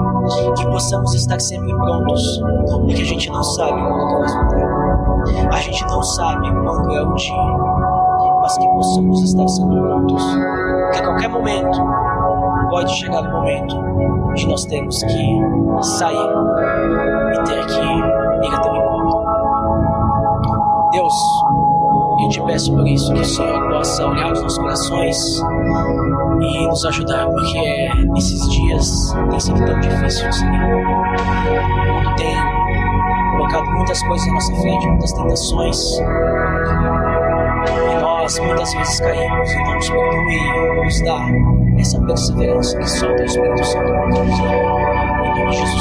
S1: que possamos estar sempre prontos, porque a gente não sabe quando Tu vais voltar, a gente não sabe quando é o dia, mas que possamos estar sempre prontos, porque a qualquer momento pode chegar o momento de nós termos que sair e ter que ir a Teu encontro. Deus, eu Te peço por isso, que o Senhor possa olhar os nossos corações e nos ajudar, porque nesses dias tem sido tão difícil, Senhor. O mundo tem colocado muitas coisas na nossa frente, muitas tentações, e nós muitas vezes caímos. Então nos perdoe e nos dá essa perseverança que só o Teu Espírito Santo pode nos dar. Em nome de Jesus.